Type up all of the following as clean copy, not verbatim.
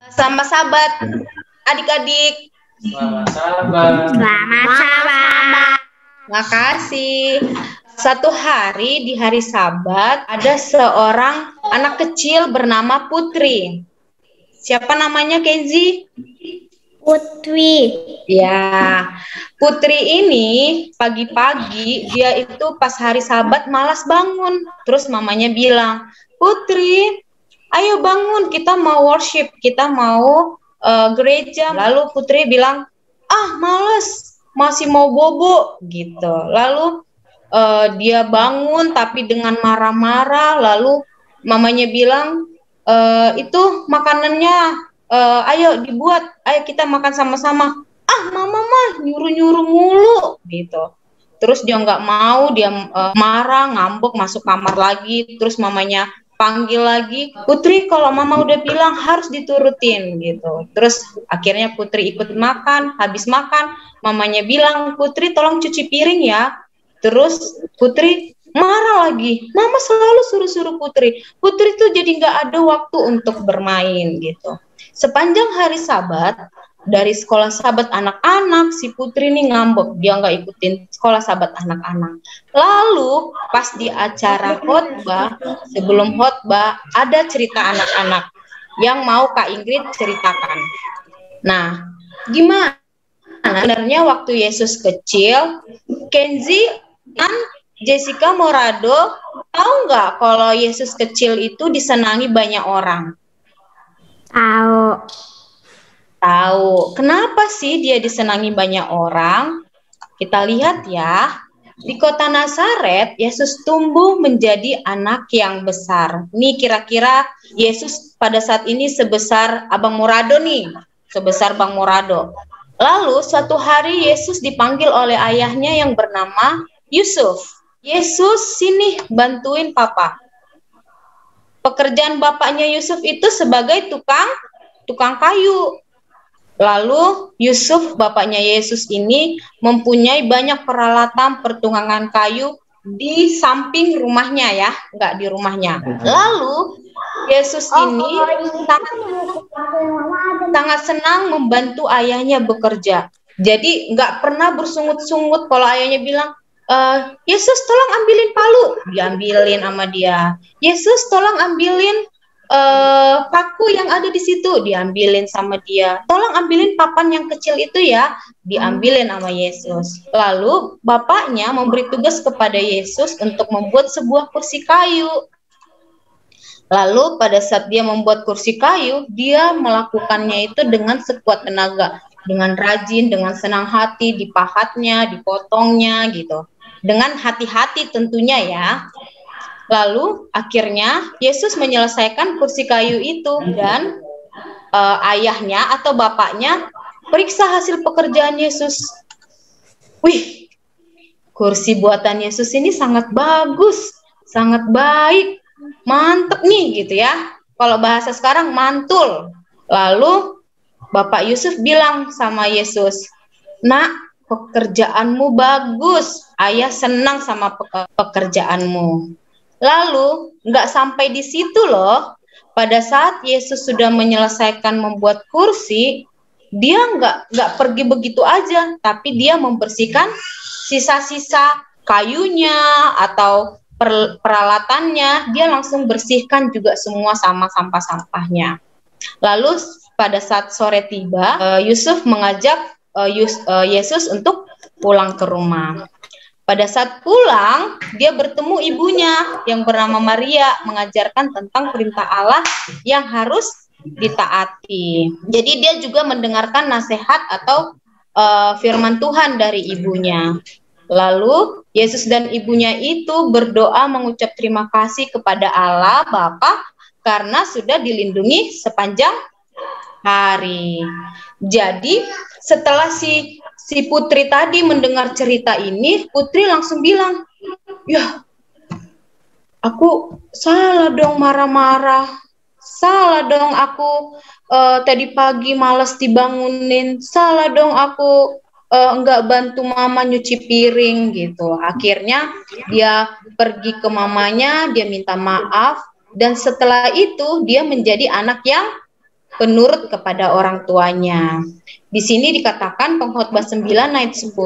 Sama sahabat, adik-adik. Selamat sahabat. Selamat sahabat. Makasih. Satu hari di hari Sabat ada seorang anak kecil bernama Putri. Siapa namanya, Kenzi? Putri. Ya, Putri ini pagi-pagi dia itu pas hari Sabat malas bangun. Terus mamanya bilang, Putri, ayo bangun, kita mau worship, kita mau gereja. Lalu Putri bilang, males, masih mau bobo gitu. Lalu dia bangun tapi dengan marah-marah. Lalu mamanya bilang, itu makanannya ayo dibuat, ayo kita makan sama-sama. Mama mah nyuruh-nyuruh mulu gitu. Terus dia nggak mau, dia marah, ngambek, masuk kamar lagi. Terus mamanya panggil lagi, Putri kalau mama udah bilang harus diturutin gitu. Terus akhirnya Putri ikut makan. Habis makan mamanya bilang, Putri tolong cuci piring ya. Terus Putri marah lagi, mama selalu suruh-suruh Putri. Putri tuh jadi nggak ada waktu untuk bermain gitu. Sepanjang hari Sabat, dari sekolah Sabat anak-anak, si Putri nih ngambek, dia nggak ikutin sekolah Sabat anak-anak. Lalu pas di acara khotbah, sebelum khotbah ada cerita anak-anak yang mau Kak Ingrid ceritakan. Nah, gimana sebenarnya waktu Yesus kecil? Kenzi dan Jessica Morado tahu nggak kalau Yesus kecil itu disenangi banyak orang? Tahu. Kenapa sih dia disenangi banyak orang? Kita lihat ya. Di kota Nazaret, Yesus tumbuh menjadi anak yang besar. Nih kira-kira Yesus pada saat ini sebesar Abang Morado nih. Sebesar Bang Morado. Lalu suatu hari Yesus dipanggil oleh ayahnya yang bernama Yusuf. Yesus, sini bantuin papa. Pekerjaan bapaknya Yusuf itu sebagai tukang kayu. Lalu Yusuf, bapaknya Yesus ini mempunyai banyak peralatan pertungangan kayu di samping rumahnya ya, enggak di rumahnya. Lalu Yesus ini sangat senang membantu ayahnya bekerja. Jadi enggak pernah bersungut-sungut kalau ayahnya bilang, Yesus tolong ambilin palu, diambilin sama dia. Yesus tolong ambilin paku yang ada di situ, diambilin sama dia. Tolong ambilin papan yang kecil itu ya, diambilin sama Yesus. Lalu bapaknya memberi tugas kepada Yesus untuk membuat sebuah kursi kayu. Lalu pada saat dia membuat kursi kayu, dia melakukannya itu dengan sekuat tenaga, dengan rajin, dengan senang hati, dipahatnya, dipotongnya gitu. Dengan hati-hati tentunya ya. Lalu akhirnya Yesus menyelesaikan kursi kayu itu dan ayahnya atau bapaknya periksa hasil pekerjaan Yesus. Wih, kursi buatan Yesus ini sangat bagus, sangat baik, mantep nih gitu ya. Kalau bahasa sekarang mantul. Lalu Bapak Yusuf bilang sama Yesus, Nak, pekerjaanmu bagus, ayah senang sama pekerjaanmu. Lalu nggak sampai di situ loh. Pada saat Yesus sudah menyelesaikan membuat kursi, dia nggak pergi begitu aja, tapi dia membersihkan sisa-sisa kayunya atau peralatannya. Dia langsung bersihkan juga semua sama sampah-sampahnya. Lalu pada saat sore tiba, Yusuf mengajak Yesus untuk pulang ke rumah. Pada saat pulang, dia bertemu ibunya yang bernama Maria, mengajarkan tentang perintah Allah yang harus ditaati. Jadi dia juga mendengarkan nasihat atau firman Tuhan dari ibunya. Lalu Yesus dan ibunya itu berdoa mengucap terima kasih kepada Allah Bapa karena sudah dilindungi sepanjang hari. Jadi setelah si Putri tadi mendengar cerita ini, Putri langsung bilang, ya aku salah dong marah-marah, salah dong aku tadi pagi malas dibangunin, salah dong aku enggak bantu mama nyuci piring gitu. Akhirnya dia pergi ke mamanya, dia minta maaf, dan setelah itu dia menjadi anak yang penurut kepada orang tuanya. Di sini dikatakan Pengkhotbah 9 ayat 10,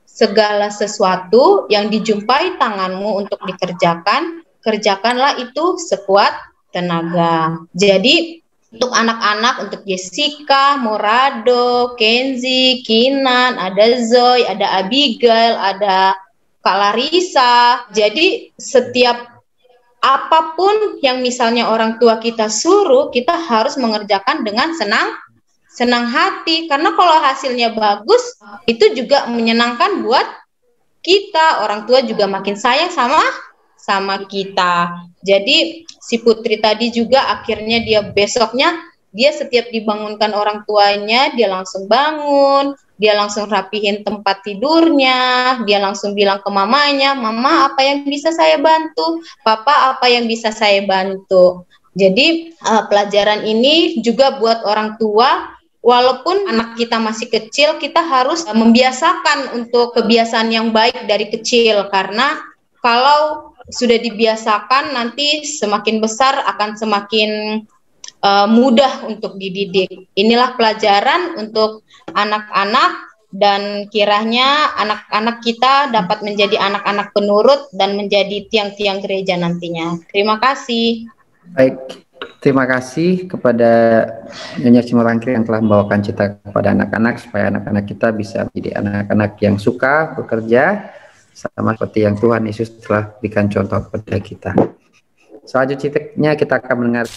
segala sesuatu yang dijumpai tanganmu untuk dikerjakan, kerjakanlah itu sekuat tenaga. Jadi untuk anak-anak, untuk Jessica, Morado, Kenzi, Kinan, ada Zoe, ada Abigail, ada Kak Larissa. Jadi setiap apapun yang misalnya orang tua kita suruh, kita harus mengerjakan dengan senang hati. Karena kalau hasilnya bagus, itu juga menyenangkan buat kita. Orang tua juga makin sayang sama kita. Jadi si Putri tadi juga akhirnya dia besoknya, dia setiap dibangunkan orang tuanya, dia langsung bangun, dia langsung rapihin tempat tidurnya, dia langsung bilang ke mamanya, "Mama, apa yang bisa saya bantu? Papa, apa yang bisa saya bantu?" Jadi pelajaran ini juga buat orang tua, walaupun anak kita masih kecil, kita harus membiasakan untuk kebiasaan yang baik dari kecil, karena kalau sudah dibiasakan, nanti semakin besar akan semakin mudah untuk dididik. Inilah pelajaran untuk anak-anak, dan kiranya anak-anak kita dapat menjadi anak-anak penurut dan menjadi tiang-tiang gereja nantinya. Terima kasih. Baik, terima kasih kepada Nyonya Simorangkir yang telah membawakan cerita kepada anak-anak, supaya anak-anak kita bisa menjadi anak-anak yang suka bekerja, sama seperti yang Tuhan Yesus telah berikan contoh kepada kita. Selanjutnya kita akan mendengar